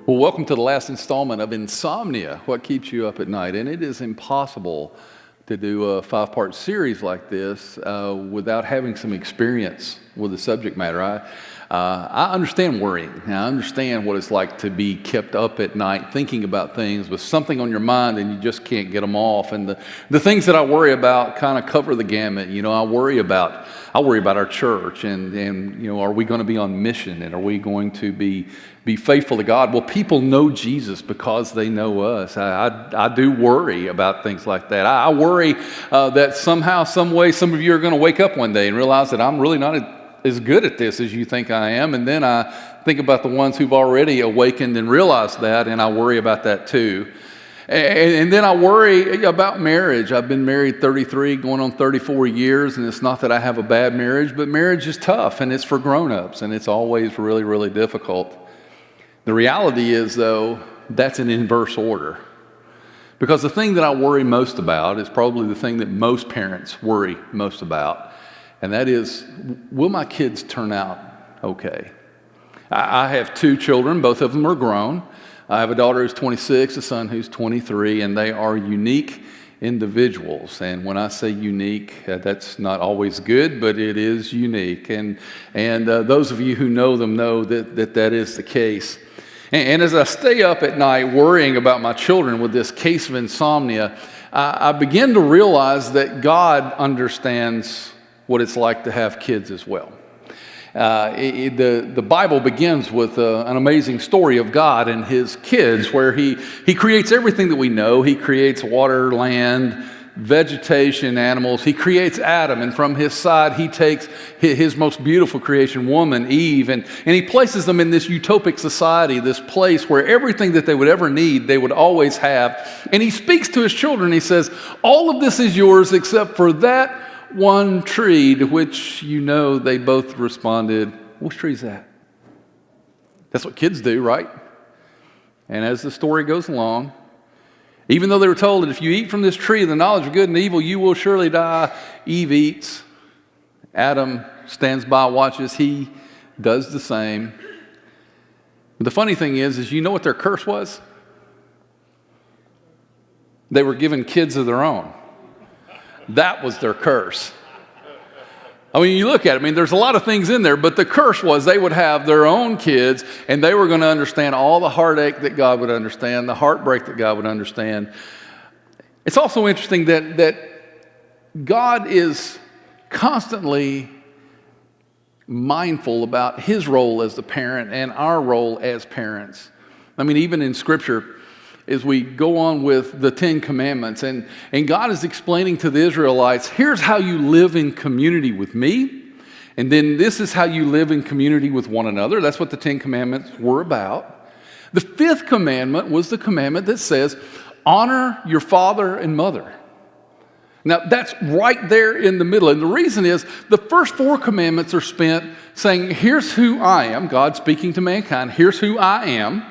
Well, welcome to the last installment of Insomnia, What Keeps You Up at Night. And it is impossible to do a 5-part series like this without having some experience with the subject matter. I understand worrying. I understand what it's like to be kept up at night thinking about things with something on your mind and you just can't get them off. And the things that I worry about kind of cover the gamut. You know, I worry about our church and you know, are we going to be on mission and are we going to be faithful to God? Well, people know Jesus because they know us. I do worry about things like that. I worry that somehow, some way, some of you are going to wake up one day and realize that I'm really not as good at this as you think I am. And then I think about the ones who've already awakened and realized that, and I worry about that too. And then I worry about marriage. I've been married 33, going on 34 years, and it's not that I have a bad marriage, but marriage is tough, and it's for grown-ups, and it's always really, really difficult. The reality is, though, that's an inverse order. Because the thing that I worry most about is probably the thing that most parents worry most about, and that is, will my kids turn out okay? I have 2 children. Both of them are grown. I have a daughter who's 26, a son who's 23, and they are unique individuals. And when I say unique, that's not always good, but it is unique. And those of you who know them know that is the case. And as I stay up at night worrying about my children with this case of insomnia, I begin to realize that God understands what it's like to have kids as well. The Bible begins with an amazing story of God and his kids where he creates everything that we know. He creates water, land, vegetation, animals. He creates Adam, and from his side he takes his most beautiful creation, woman, Eve, and he places them in this utopic society, this place where everything that they would ever need, they would always have. And he speaks to his children. He says, all of this is yours except for that one tree, to which you know they both responded, which tree is that? That's what kids do, right? And as the story goes along, even though they were told that if you eat from this tree of the knowledge of good and evil, you will surely die, Eve eats. Adam stands by, watches. He does the same. But the funny thing is you know what their curse was? They were given kids of their own. That was their curse. I mean, you look at it, there's a lot of things in there, but the curse was they would have their own kids, and they were going to understand all the heartache that God would understand, the heartbreak that God would understand. It's also interesting that God is constantly mindful about his role as the parent and our role as parents. Even in Scripture, as we go on with the 10 Commandments, and God is explaining to the Israelites, here's how you live in community with me, and then this is how you live in community with one another. That's what the 10 Commandments were about. The 5th commandment was the commandment that says, honor your father and mother. Now, that's right there in the middle, and the reason is the first 4 commandments are spent saying, here's who I am, God speaking to mankind, here's who I am.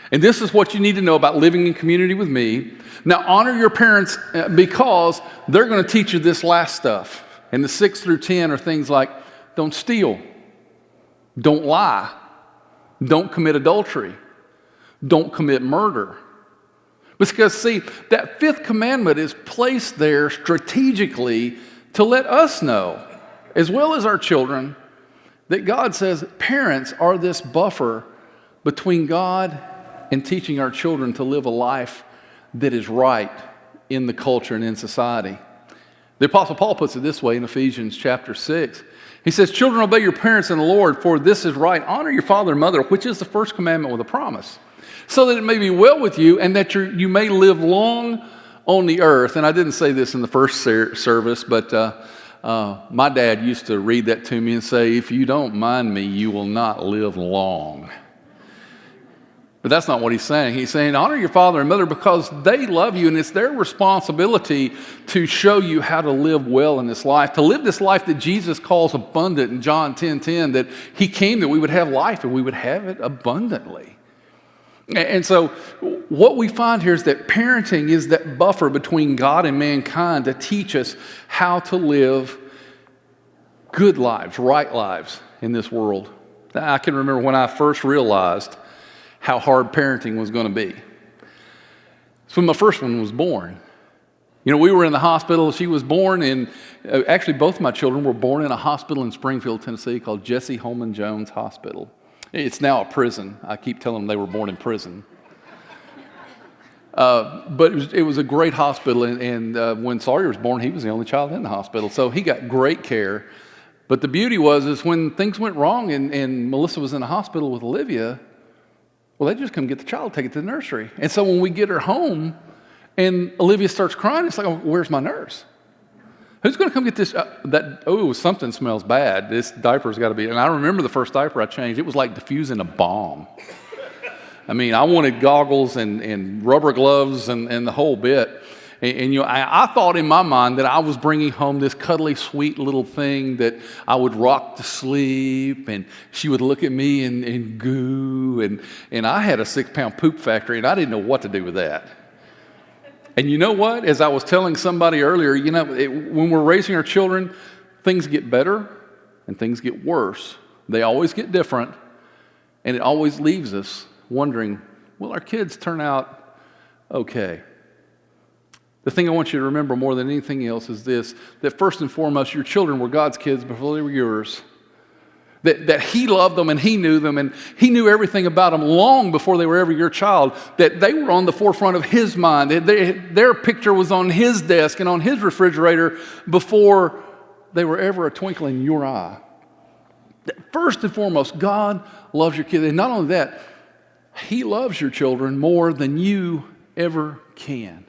And this is what you need to know about living in community with me. Now, honor your parents because they're going to teach you this last stuff. And the 6 through 10 are things like, don't steal, don't lie, don't commit adultery, don't commit murder. Because, see, that 5th commandment is placed there strategically to let us know, as well as our children, that God says parents are this buffer between God and teaching our children to live a life that is right in the culture and in society. The Apostle Paul puts it this way in Ephesians chapter 6. He says, children, obey your parents in the Lord, for this is right. Honor your father and mother, which is the first commandment with a promise, so that it may be well with you and that you may live long on the earth. And I didn't say this in the first service, but my dad used to read that to me and say, if you don't mind me, you will not live long. But that's not what he's saying. He's saying, honor your father and mother because they love you, and it's their responsibility to show you how to live well in this life, to live this life that Jesus calls abundant in John 10:10, that he came that we would have life and we would have it abundantly. And so what we find here is that parenting is that buffer between God and mankind to teach us how to live good lives, right lives in this world. I can remember when I first realized how hard parenting was going to be. So when my first one was born, you know, we were in the hospital. She was born in, actually both of my children were born in a hospital in Springfield, Tennessee called Jesse Holman Jones Hospital. It's now a prison. I keep telling them they were born in prison. But it was a great hospital, and when Sawyer was born, he was the only child in the hospital, so he got great care. But the beauty is when things went wrong and Melissa was in the hospital with Olivia, well, they just come get the child, take it to the nursery. And so when we get her home and Olivia starts crying, it's like, oh, where's my nurse? Who's going to come get this? Something smells bad. This diaper's got to be. And I remember the first diaper I changed. It was like diffusing a bomb. I mean, I wanted goggles and rubber gloves and the whole bit. And you know, I thought in my mind that I was bringing home this cuddly, sweet little thing that I would rock to sleep, and she would look at me and goo, and I had a 6-pound poop factory, and I didn't know what to do with that. And you know what? As I was telling somebody earlier, you know, when we're raising our children, things get better and things get worse. They always get different, and it always leaves us wondering, will our kids turn out okay? The thing I want you to remember more than anything else is this, that first and foremost, your children were God's kids before they were yours. That He loved them and He knew them and He knew everything about them long before they were ever your child. That they were on the forefront of His mind. Their picture was on His desk and on His refrigerator before they were ever a twinkle in your eye. That first and foremost, God loves your kids. And not only that, He loves your children more than you ever can.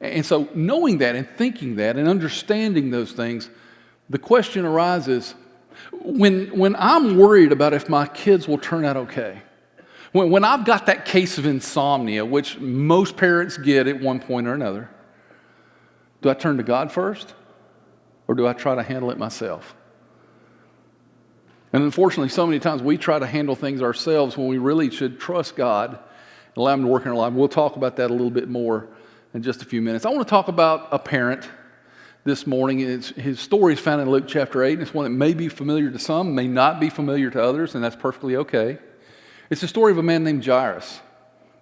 And so knowing that and thinking that and understanding those things, the question arises, when I'm worried about if my kids will turn out okay, when I've got that case of insomnia, which most parents get at one point or another, do I turn to God first or do I try to handle it myself? And unfortunately, so many times we try to handle things ourselves when we really should trust God and allow Him to work in our life. We'll talk about that a little bit more in just a few minutes. I want to talk about a parent this morning. His story is found in Luke chapter 8, and it's one that may be familiar to some, may not be familiar to others, and that's perfectly okay. It's the story of a man named Jairus.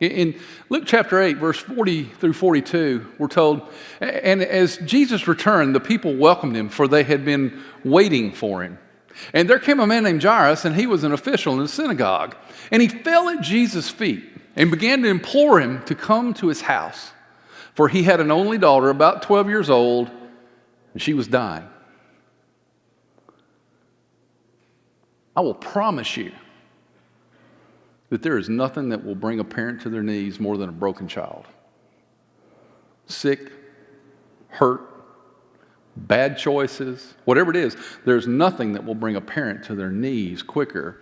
In Luke chapter 8, verse 40 through 42, we're told, and as Jesus returned, the people welcomed Him, for they had been waiting for Him. And there came a man named Jairus, and he was an official in the synagogue. And he fell at Jesus' feet and began to implore Him to come to his house. For he had an only daughter, about 12 years old, and she was dying. I will promise you that there is nothing that will bring a parent to their knees more than a broken child. Sick, hurt, bad choices, whatever it is, there's nothing that will bring a parent to their knees quicker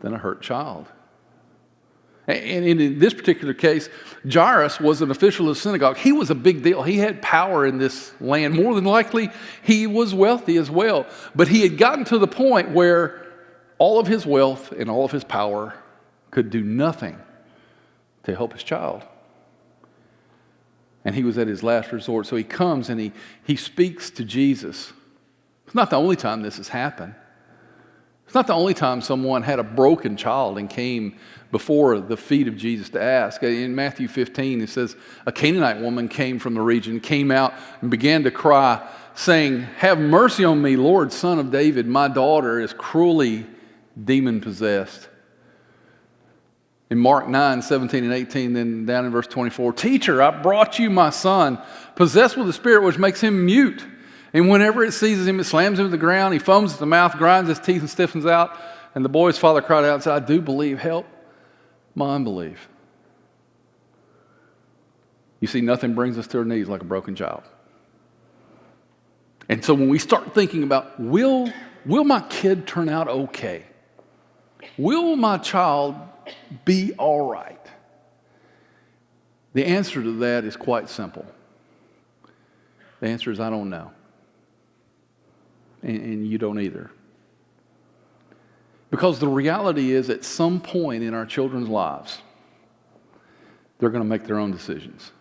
than a hurt child. And in this particular case, Jairus was an official of the synagogue. He was a big deal. He had power in this land. More than likely, he was wealthy as well. But he had gotten to the point where all of his wealth and all of his power could do nothing to help his child. And he was at his last resort. So he comes and he speaks to Jesus. It's not the only time this has happened. It's not the only time someone had a broken child and came before the feet of Jesus to ask. In Matthew 15, it says, a Canaanite woman came from the region, came out and began to cry, saying, "Have mercy on me, Lord, Son of David. My daughter is cruelly demon-possessed." In Mark 9, 17 and 18, then down in verse 24, "Teacher, I brought you my son, possessed with a spirit which makes him mute. And whenever it seizes him, it slams him to the ground. He foams at the mouth, grinds his teeth, and stiffens out." And the boy's father cried out and said, "I do believe, help my unbelief." You see, nothing brings us to our knees like a broken child. And so when we start thinking about, will my kid turn out okay? Will my child be all right? The answer to that is quite simple. The answer is, I don't know. And you don't either. Because the reality is, at some point in our children's lives, they're going to make their own decisions.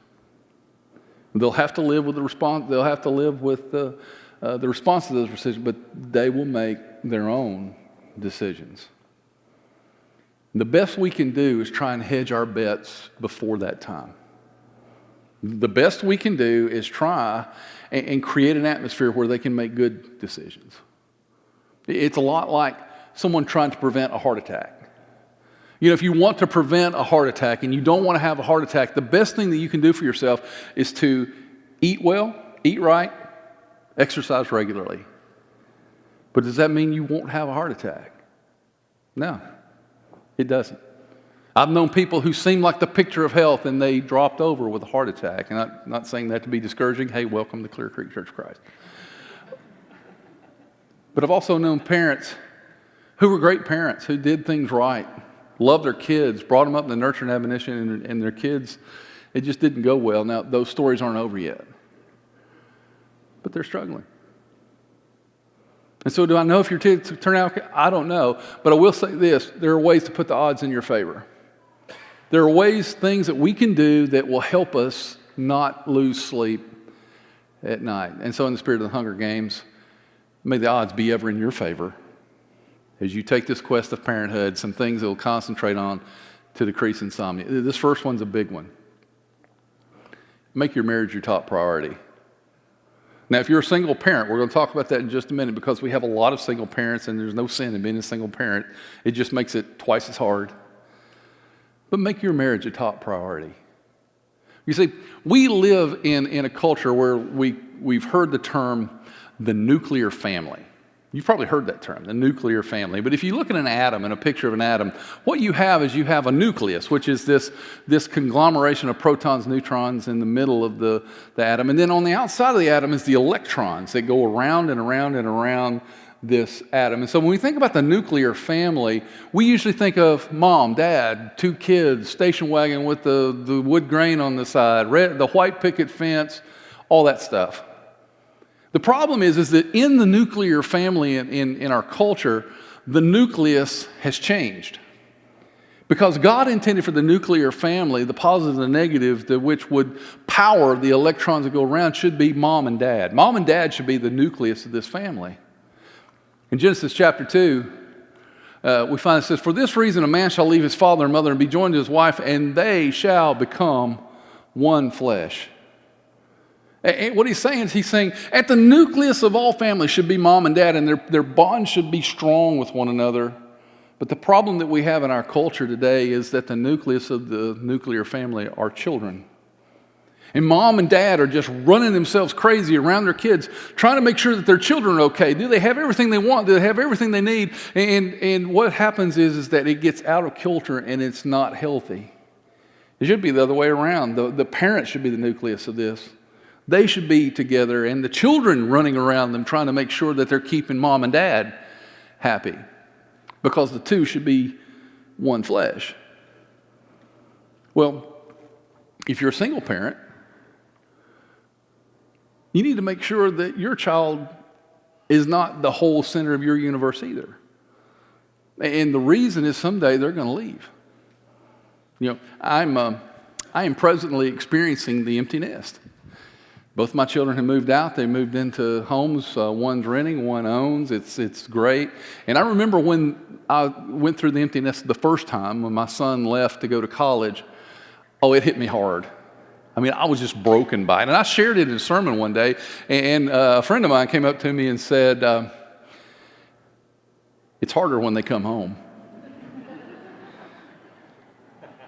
They'll have to live with the response. They'll have to live with the response to those decisions, but they will make their own decisions. The best we can do is try and hedge our bets before that time. The best we can do is try and create an atmosphere where they can make good decisions. It's a lot like someone trying to prevent a heart attack. If you want to prevent a heart attack and you don't want to have a heart attack, the best thing that you can do for yourself is to eat well, eat right, exercise regularly. But does that mean you won't have a heart attack? No, it doesn't. I've known people who seem like the picture of health and they dropped over with a heart attack. And I'm not saying that to be discouraging. Hey, welcome to Clear Creek Church of Christ. But I've also known parents who were great parents, who did things right, loved their kids, brought them up in the nurture and admonition, and their kids, it just didn't go well. Now, those stories aren't over yet. But they're struggling. And so do I know if your kids turn out okay? I don't know. But I will say this, there are ways to put the odds in your favor. There are ways, things that we can do that will help us not lose sleep at night. And so in the spirit of the Hunger Games, may the odds be ever in your favor as you take this quest of parenthood, some things that will concentrate on to decrease insomnia. This first one's a big one. Make your marriage your top priority. Now, if you're a single parent, we're going to talk about that in just a minute because we have a lot of single parents and there's no sin in being a single parent. It just makes it twice as hard. But make your marriage a top priority. You see, we live in a culture where we've heard the term the nuclear family. You've probably heard that term, the nuclear family. But if you look at an atom and a picture of an atom, what you have is you have a nucleus, which is this conglomeration of protons, neutrons in the middle of the atom. And then on the outside of the atom is the electrons that go around and around and around this atom. And so when we think about the nuclear family, we usually think of mom, dad, 2 kids, station wagon with the wood grain on the side, the white picket fence, all that stuff. The problem is that in the nuclear family in our culture, the nucleus has changed. Because God intended for the nuclear family, the positive and the negative, which would power the electrons that go around, should be mom and dad. Mom and dad should be the nucleus of this family. In Genesis chapter 2, we find it says, "For this reason a man shall leave his father and mother and be joined to his wife, and they shall become one flesh." And what he's saying is, he's saying at the nucleus of all families should be mom and dad, and their bond should be strong with one another. But the problem that we have in our culture today is that the nucleus of the nuclear family are children. And mom and dad are just running themselves crazy around their kids, trying to make sure that their children are okay. Do they have everything they want? Do they have everything they need? And what happens is that it gets out of kilter and it's not healthy. It should be the other way around. The parents should be the nucleus of this. They should be together, and the children running around them trying to make sure that they're keeping mom and dad happy, because the two should be one flesh. Well, if you're a single parent, you need to make sure that your child is not the whole center of your universe either. And the reason is someday they're going to leave. I am presently experiencing the empty nest. Both my children have moved out. They moved into homes. One's renting, one owns. It's great. And I remember when I went through the empty nest the first time, when my son left to go to college, it hit me hard. I mean, I was just broken by it. And I shared it in a sermon one day, and a friend of mine came up to me and said, "It's harder when they come home."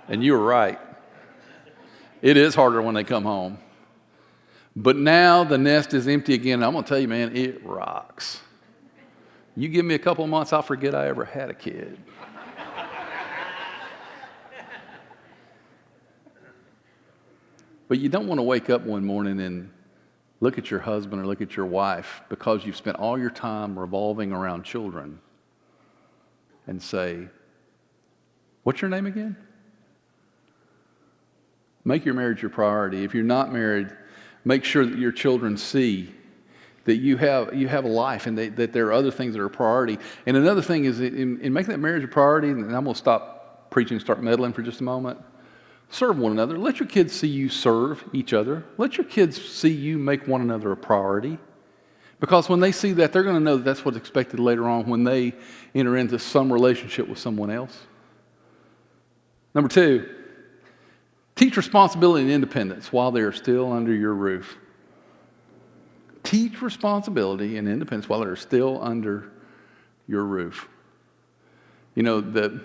And you were right. It is harder when they come home. But now the nest is empty again. And I'm going to tell you, man, it rocks. You give me a couple of months, I'll forget I ever had a kid. But you don't want to wake up one morning and look at your husband or look at your wife because you've spent all your time revolving around children and say, "What's your name again?" Make your marriage your priority. If you're not married, make sure that your children see that you have a life and that there are other things that are a priority. And another thing is, in making that marriage a priority, and I'm going to stop preaching and start meddling for just a moment, serve one another. Let your kids see you serve each other. Let your kids see you make one another a priority. Because when they see that, they're going to know that that's what's expected later on when they enter into some relationship with someone else. Number two, teach responsibility and independence while they are still under your roof. Teach responsibility and independence while they're still under your roof. You know, the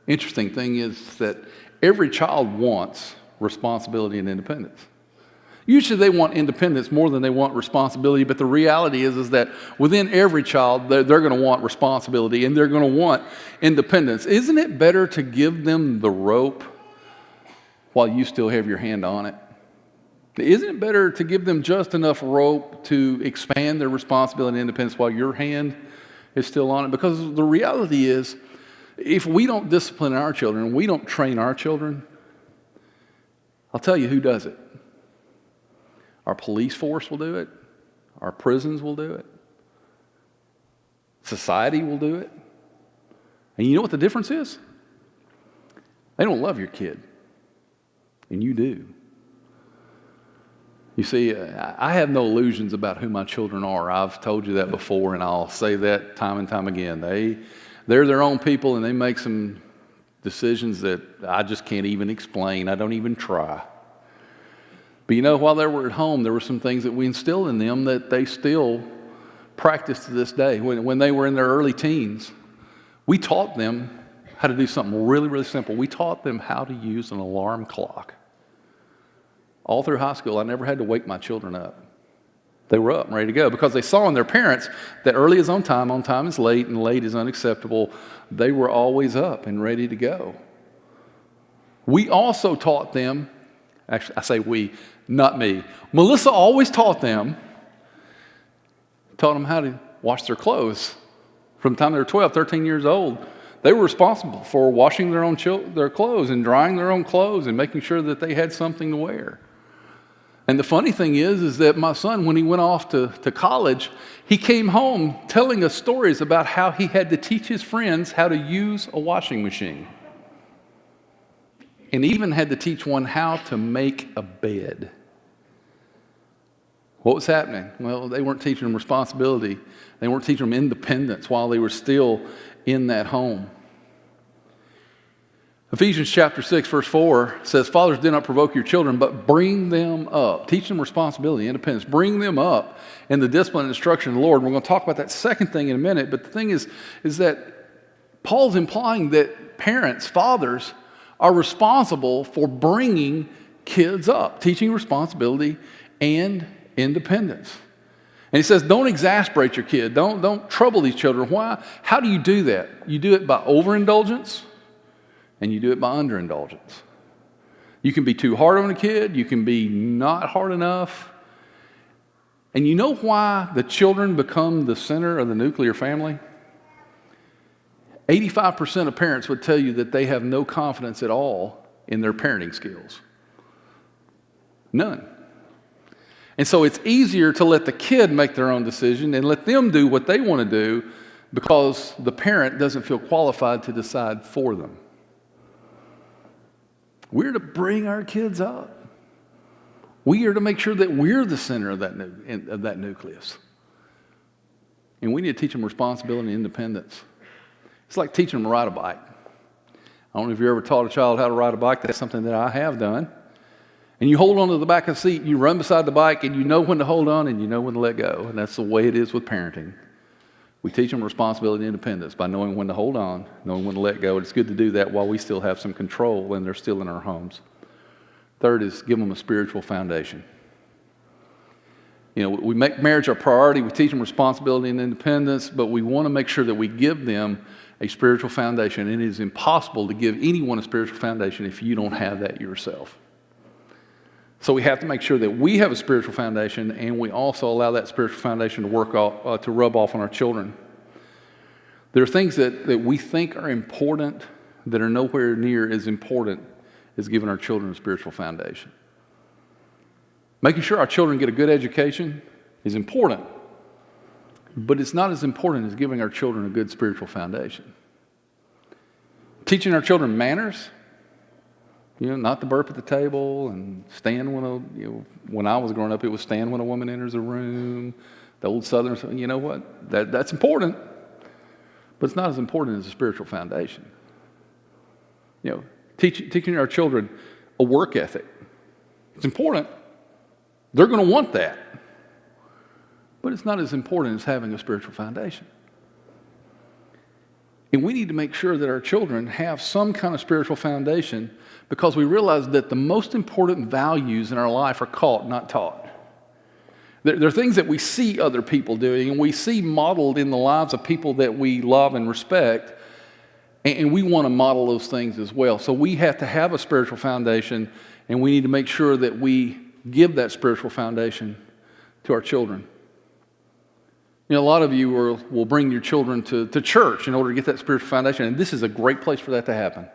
interesting thing is that every child wants responsibility and independence. Usually they want independence more than they want responsibility, but the reality is that within every child, they're going to want responsibility and they're going to want independence. Isn't it better to give them the rope while you still have your hand on it? Isn't it better to give them just enough rope to expand their responsibility and independence while your hand is still on it? Because the reality is, if we don't discipline our children, we don't train our children, I'll tell you who does it. Our police force will do it. Our prisons will do it. Society will do it. And you know what the difference is? They don't love your kid. And you do. You see, I have no illusions about who my children are. I've told you that before, and I'll say that time and time again. They're their own people, and they make some decisions that I just can't even explain. I don't even try. But you know, while they were at home, there were some things that we instilled in them that they still practice to this day. When they were in their early teens, we taught them how to do something really, really simple. We taught them how to use an alarm clock. All through high school, I never had to wake my children up. They were up and ready to go because they saw in their parents that early is on time is late, and late is unacceptable. They were always up and ready to go. We also taught them, actually I say we, not me. Melissa always taught them how to wash their clothes. From the time they were 12, 13 years old, they were responsible for washing their clothes and drying their own clothes and making sure that they had something to wear. And the funny thing is that my son, when he went off to college, he came home telling us stories about how he had to teach his friends how to use a washing machine. And even had to teach one how to make a bed. What was happening? Well, they weren't teaching them responsibility. They weren't teaching them independence while they were still in that home. Ephesians chapter 6, verse 4 says, Fathers, do not provoke your children, but bring them up. Teach them responsibility, independence. Bring them up in the discipline and instruction of the Lord. And we're going to talk about that second thing in a minute. But the thing is that Paul's implying that parents, fathers, are responsible for bringing kids up, teaching responsibility and independence. And he says, don't exasperate your kid. Don't trouble these children. Why? How do you do that? You do it by overindulgence, and you do it by underindulgence. You can be too hard on a kid. You can be not hard enough. And you know why the children become the center of the nuclear family? 85% of parents would tell you that they have no confidence at all in their parenting skills. None. And so it's easier to let the kid make their own decision and let them do what they want to do because the parent doesn't feel qualified to decide for them. We're to bring our kids up. We are to make sure that we're the center of that nucleus. And we need to teach them responsibility and independence. It's like teaching them to ride a bike. I don't know if you ever taught a child how to ride a bike. That's something that I have done. And you hold on to the back of the seat, and you run beside the bike, and you know when to hold on and you know when to let go. And that's the way it is with parenting. We teach them responsibility and independence by knowing when to hold on, knowing when to let go. And it's good to do that while we still have some control when they're still in our homes. Third is give them a spiritual foundation. You know, we make marriage our priority. We teach them responsibility and independence, but we want to make sure that we give them a spiritual foundation. And it is impossible to give anyone a spiritual foundation if you don't have that yourself. So we have to make sure that we have a spiritual foundation, and we also allow that spiritual foundation to rub off on our children. There are things that we think are important that are nowhere near as important as giving our children a spiritual foundation. Making sure our children get a good education is important, but it's not as important as giving our children a good spiritual foundation. Teaching our children manners, not to burp at the table and stand when I was growing up, it was stand when a woman enters a room. The old Southern, you know what? That's important, but it's not as important as a spiritual foundation. Teaching our children a work ethic. It's important. They're going to want that. But it's not as important as having a spiritual foundation. And we need to make sure that our children have some kind of spiritual foundation, because we realize that the most important values in our life are caught, not taught. They're things that we see other people doing, and we see modeled in the lives of people that we love and respect, and we want to model those things as well. So we have to have a spiritual foundation, and we need to make sure that we give that spiritual foundation to our children. You know, a lot of you will bring your children to church in order to get that spiritual foundation, and this is a great place for that to happen.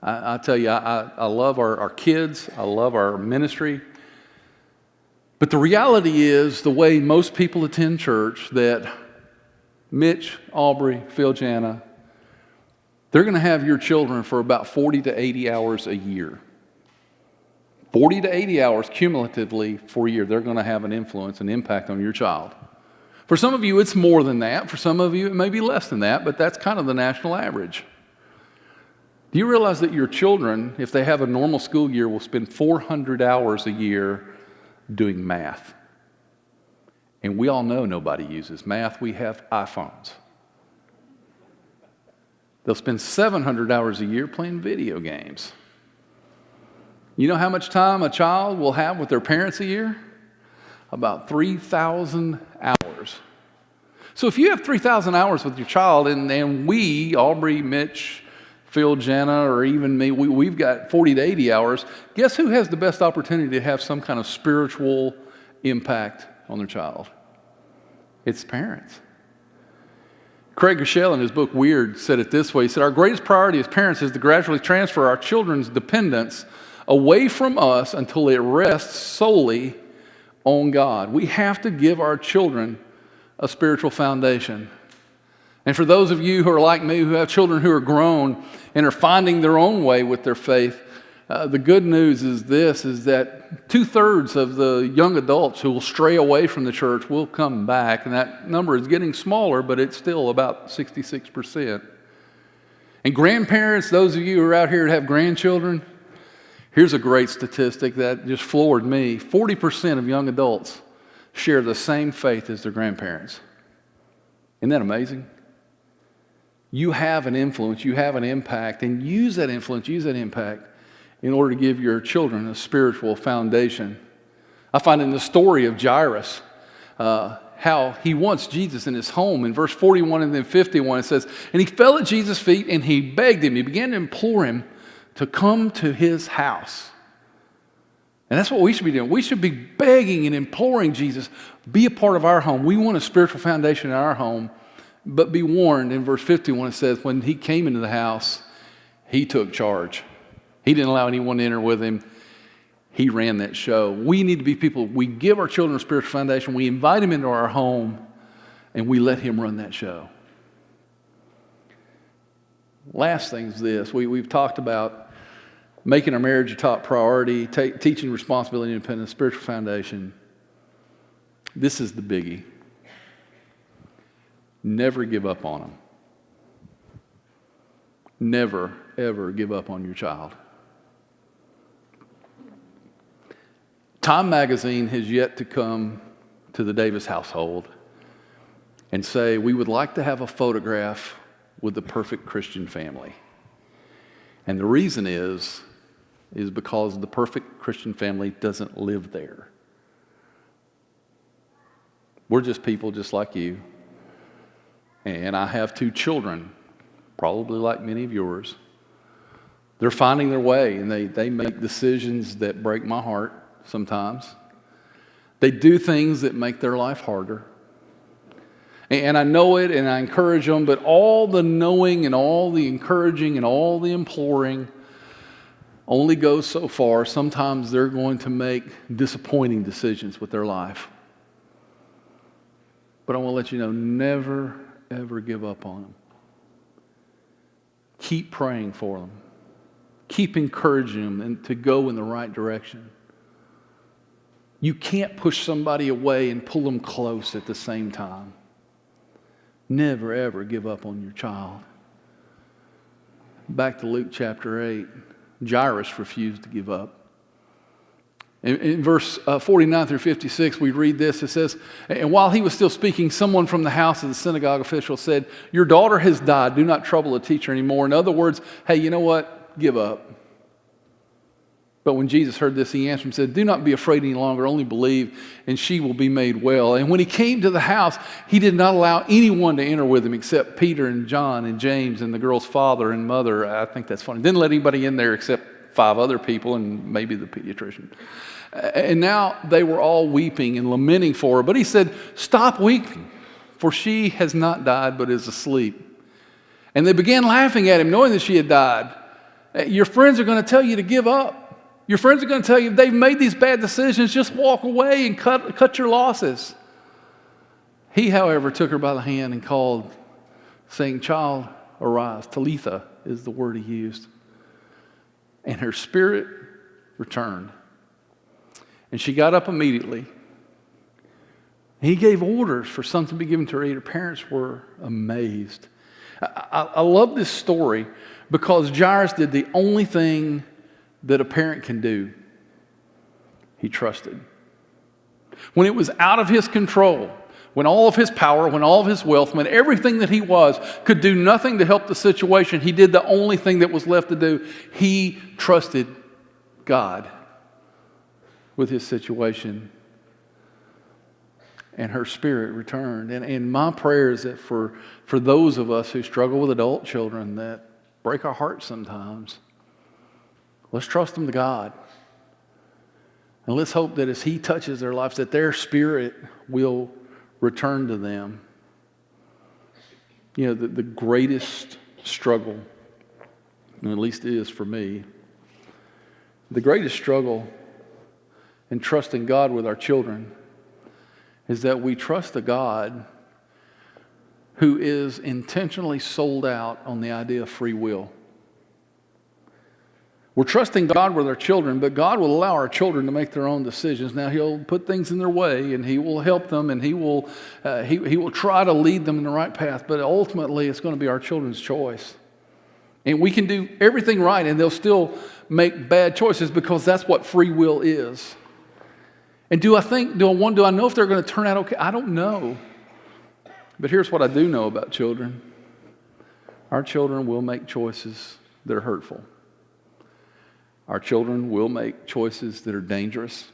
I tell you, I love our kids. I love our ministry. But the reality is, the way most people attend church, that Mitch, Aubrey, Phil, Jana, they're going to have your children for about 40 to 80 hours a year. 40 to 80 hours cumulatively for a year, they're going to have an influence, an impact on your child. For some of you, it's more than that. For some of you, it may be less than that, but that's kind of the national average. Do you realize that your children, if they have a normal school year, will spend 400 hours a year doing math? And we all know nobody uses math. We have iPhones. They'll spend 700 hours a year playing video games. You know how much time a child will have with their parents a year? About 3,000 hours. So if you have 3,000 hours with your child, and we, Aubrey, Mitch, Phil, Jana, or even me, we've got 40 to 80 hours, guess who has the best opportunity to have some kind of spiritual impact on their child? It's parents. Craig Rochelle, in his book Weird, said it this way. He said, our greatest priority as parents is to gradually transfer our children's dependence away from us until it rests solely on God. We have to give our children a spiritual foundation. And for those of you who are like me, who have children who are grown and are finding their own way with their faith, the good news is this, is that 2/3 of the young adults who will stray away from the church will come back. And that number is getting smaller, but it's still about 66%. And grandparents, those of you who are out here that have grandchildren, here's a great statistic that just floored me. 40% of young adults share the same faith as their grandparents. Isn't that amazing? You have an influence, you have an impact, and use that influence, use that impact in order to give your children a spiritual foundation. I find in the story of Jairus how he wants Jesus in his home. In verse 41 and then 51 it says, and he fell at Jesus' feet and he begged him, he began to implore him to come to his house. And that's what we should be doing. We should be begging and imploring Jesus, be a part of our home. We want a spiritual foundation in our home. But be warned, in verse 51 it says, when he came into the house, he took charge. He didn't allow anyone to enter with him. He ran that show. We need to be people, we give our children a spiritual foundation, we invite him into our home, and we let him run that show. Last thing is this. We've talked about making our marriage a top priority, teaching responsibility, independence, spiritual foundation. This is the biggie. Never give up on them. Never, ever give up on your child. Time magazine has yet to come to the Davis household and say, we would like to have a photograph with the perfect Christian family. And the reason is because the perfect Christian family doesn't live there. We're just people just like you. And I have 2 children, probably like many of yours. They're finding their way, and they make decisions that break my heart sometimes. They do things that make their life harder. And I know it, and I encourage them, but all the knowing and all the encouraging and all the imploring only goes so far. Sometimes they're going to make disappointing decisions with their life. But I want to let you know, never, ever give up on them. Keep praying for them. Keep encouraging them and to go in the right direction. You can't push somebody away and pull them close at the same time. Never, ever give up on your child. Back to Luke chapter 8. Jairus refused to give up. In verse 49 through 56, we read this. It says, "And while he was still speaking, someone from the house of the synagogue official said, 'Your daughter has died. Do not trouble the teacher anymore.' In other words, hey, you know what? Give up." But when Jesus heard this, he answered and said, "Do not be afraid any longer. Only believe, and she will be made well." And when he came to the house, he did not allow anyone to enter with him except Peter and John and James and the girl's father and mother. I think that's funny. Didn't let anybody in there except 5 other people and maybe the pediatrician. And now they were all weeping and lamenting for her. But he said, "Stop weeping, for she has not died, but is asleep." And they began laughing at him, knowing that she had died. "Your friends are going to tell you to give up. Your friends are going to tell you they've made these bad decisions. Just walk away and cut your losses." He, however, took her by the hand and called, saying, "Child, arise." Talitha is the word he used. And her spirit returned. And she got up immediately. He gave orders for something to be given to her. Her parents were amazed. I love this story because Jairus did the only thing that a parent can do. He trusted. When it was out of his control, when all of his power, when all of his wealth, when everything that he was could do nothing to help the situation, he did the only thing that was left to do. He trusted God with his situation. And her spirit returned. And my prayer is that for those of us who struggle with adult children that break our hearts sometimes, let's trust them to God. And let's hope that as he touches their lives, that their spirit will return to them. You know, the greatest struggle, and at least it is for me, the greatest struggle in trusting God with our children is that we trust a God who is intentionally sold out on the idea of free will. We're trusting God with our children, but God will allow our children to make their own decisions. Now, he'll put things in their way, and he will help them, and he will try to lead them in the right path, but ultimately it's going to be our children's choice. And we can do everything right, and they'll still make bad choices because that's what free will is. And do I know if they're going to turn out okay? I don't know. But here's what I do know about children. Our children will make choices that are hurtful. Our children will make choices that are dangerous.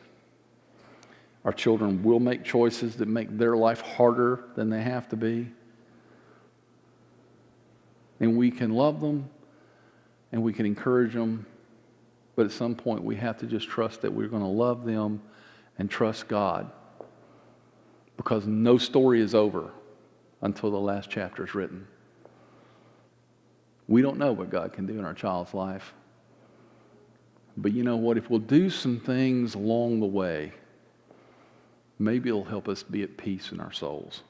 Our children will make choices that make their life harder than they have to be. And we can love them and we can encourage them, but at some point we have to just trust that we're going to love them and trust God, because no story is over until the last chapter is written. We don't know what God can do in our child's life. But you know what? If we'll do some things along the way, maybe it'll help us be at peace in our souls.